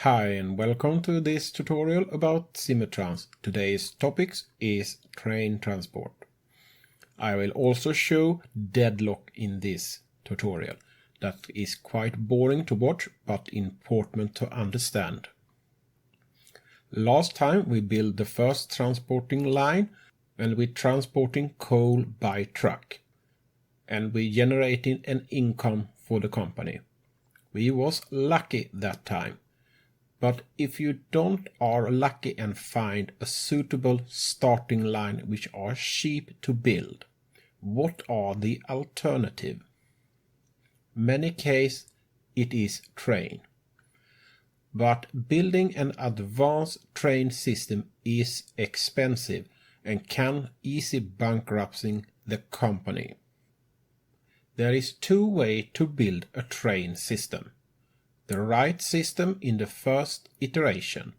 Hi and welcome to this tutorial about Simutrans. Today's topic is train transport. I will also show deadlock in this tutorial. That is quite boring to watch but important to understand. Last time we built the first transporting line and we transporting coal by truck. And we generating an income for the company. We was lucky that time. But if you don't are lucky and find a suitable starting line which are cheap to build, what are the alternative? Many cases it is train. But building an advanced train system is expensive and can easily bankrupting the company. There is two ways to build a train system. The right system in the first iteration.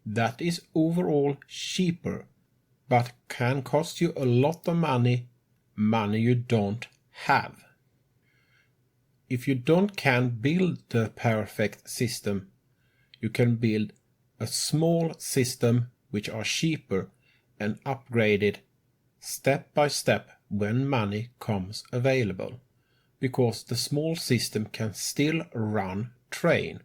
That is overall cheaper, but can cost you a lot of money you don't have. If you can build the perfect system, you can build a small system which are cheaper and upgraded step by step when money comes available. Because the small system can still run train,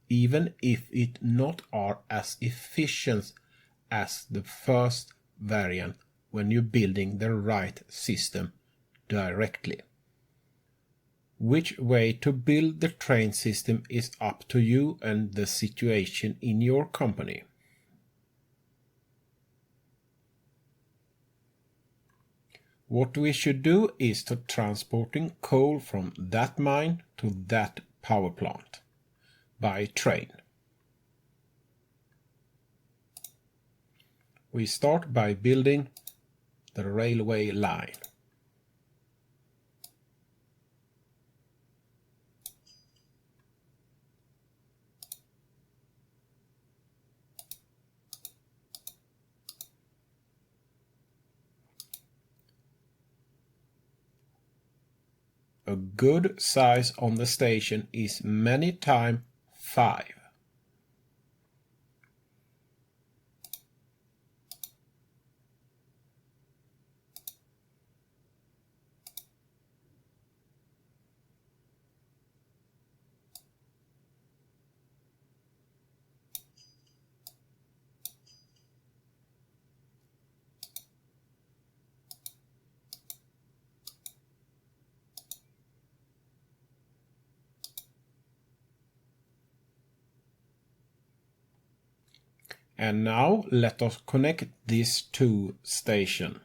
even if it not are as efficient as the first variant when you're building the right system directly. Which way to build the train system is up to you and the situation in your company. What we should do is to transporting coal from that mine to that power plant by train. We start by building the railway line. A good size on the station is many times 5. And now let us connect these two stations.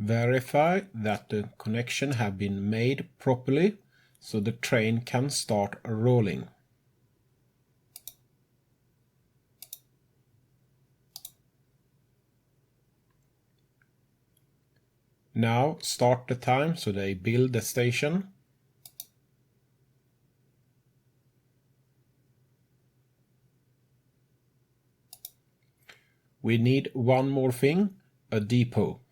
Verify that the connection have been made properly so the train can start rolling. Now start the time so they build the station. We need one more thing, a depot.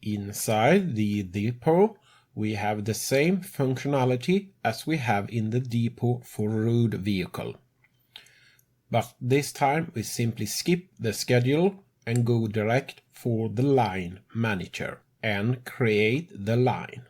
Inside the depot, we have the same functionality as we have in the depot for road vehicle. But this time we simply skip the schedule and go direct for the line manager and create the line.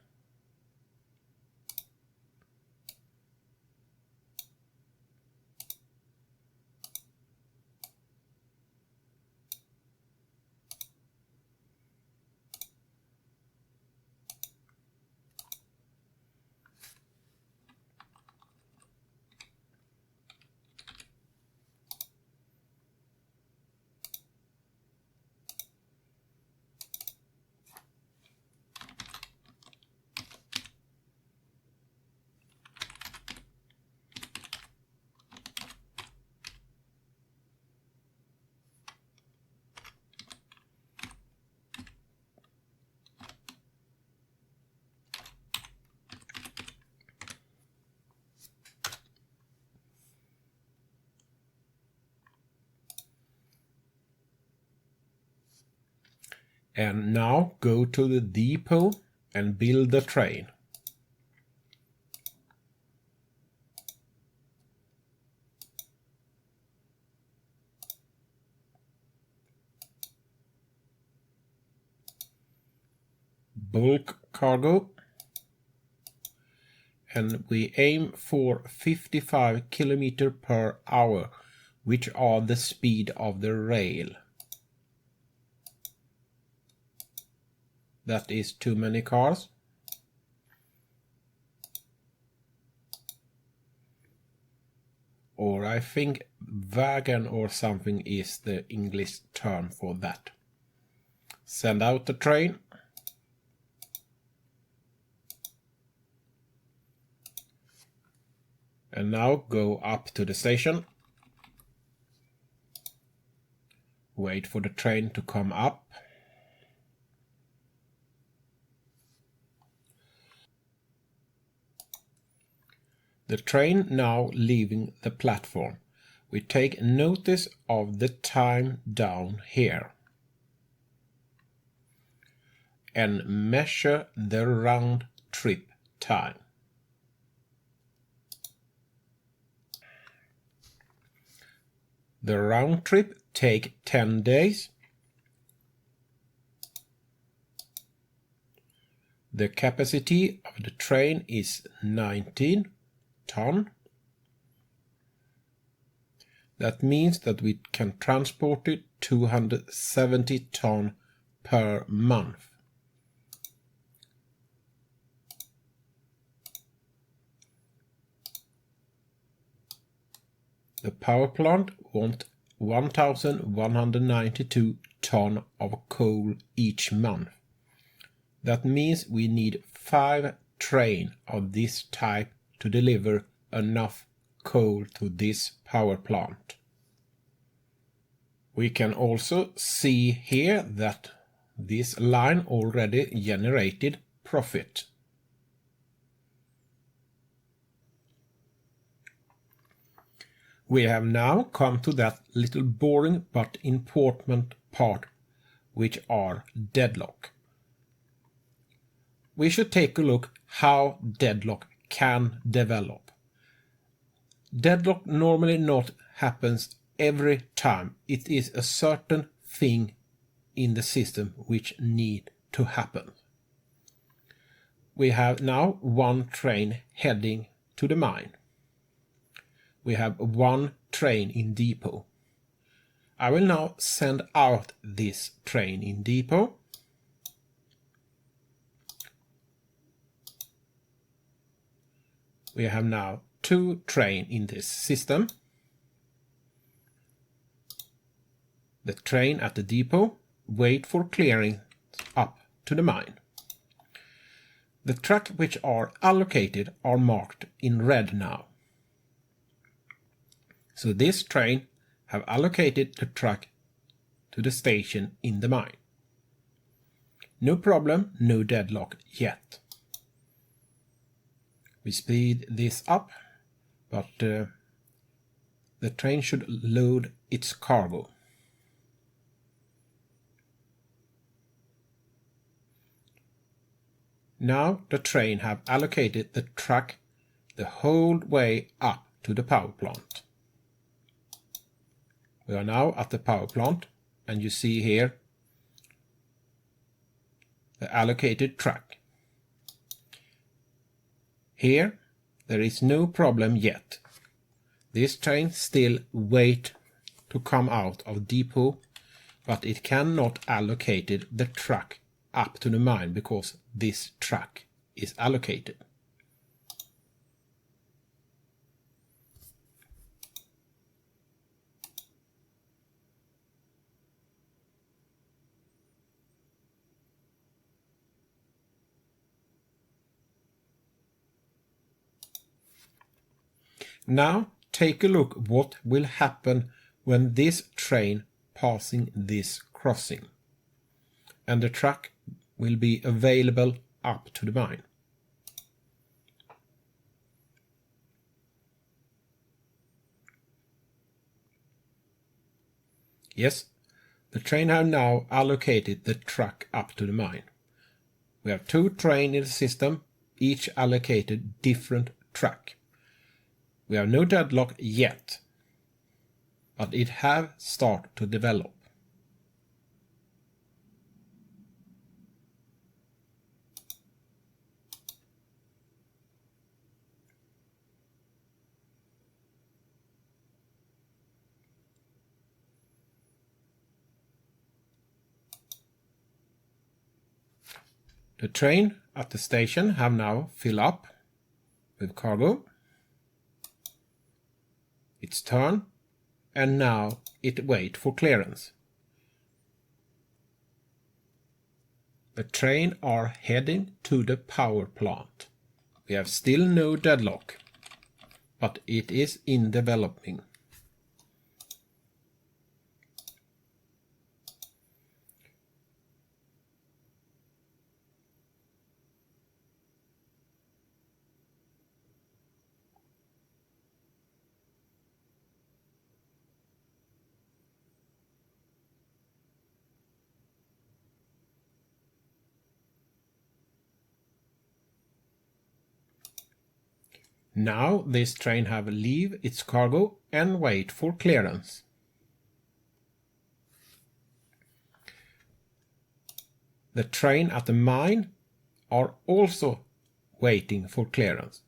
And now go to the depot and build the train. Bulk cargo, and we aim for 55 km/h, which are the speed of the rail. That is too many cars. Or I think wagon or something is the English term for that. Send out the train. And now go up to the station. Wait for the train to come up. The train now leaving the platform. We take notice of the time down here and measure the round trip time. The round trip take 10 days. The capacity of the train is 19 ton. That means that we can transport it 270 ton per month. The power plant wants 1,192 ton of coal each month. That means we need 5 trains of this type to deliver enough coal to this power plant. We can also see here that this line already generated profit. We have now come to that little boring but important part, which are deadlock. We should take a look how deadlock can develop. Deadlock normally not happens every time. It is a certain thing in the system which need to happen. We have now one train heading to the mine. We have one train in depot. I will now send out this train in depot. We have now 2 trains in this system. The train at the depot wait for clearing up to the mine. The tracks which are allocated are marked in red now. So this train have allocated the track to the station in the mine. No problem, no deadlock yet. We speed this up, but the train should load its cargo. Now the train have allocated the track the whole way up to the power plant. We are now at the power plant, and you see here the allocated track. Here there is no problem yet. This train still waits to come out of depot, but it cannot allocate the track up to the mine because this track is allocated. Now take a look what will happen when this train passing this crossing, and the track will be available up to the mine. Yes, the train have now allocated the track up to the mine. We have 2 trains in the system, each allocated different track. We have no deadlock yet, but it have started to develop. The train at the station have now filled up with cargo. It's turned, and now it waits for clearance. The train are heading to the power plant. We have still no deadlock, but it is in developing. Now this train have leave its cargo and wait for clearance. The train at the mine are also waiting for clearance.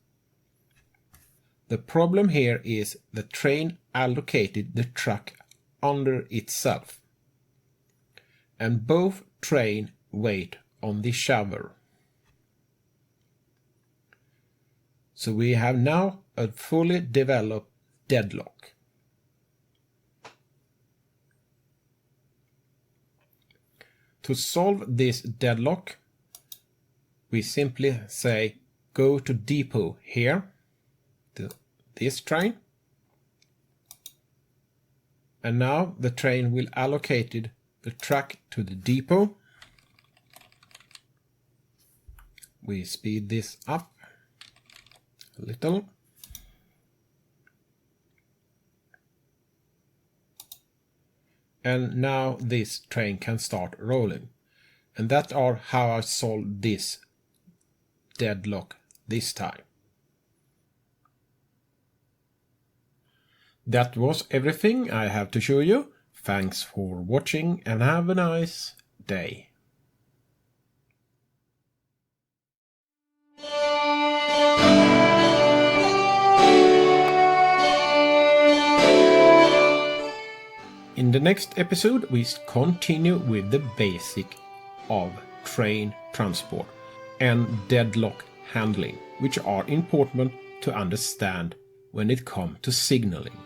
The problem here is the train allocated the track under itself, and both train wait on the shovel. So we have now a fully developed deadlock. To solve this deadlock, we simply say go to depot here, to this train, and now the train will allocate the track to the depot. We speed this up a little. And now this train can start rolling. And that's how I solved this deadlock this time. That was everything I have to show you. Thanks for watching and have a nice day. In the next episode we continue with the basic of train transport and deadlock handling, which are important to understand when it comes to signaling.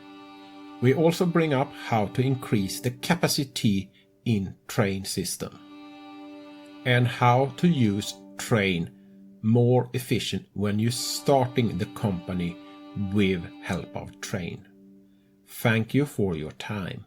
We also bring up how to increase the capacity in train system and how to use train more efficient when you're starting the company with help of train. Thank you for your time.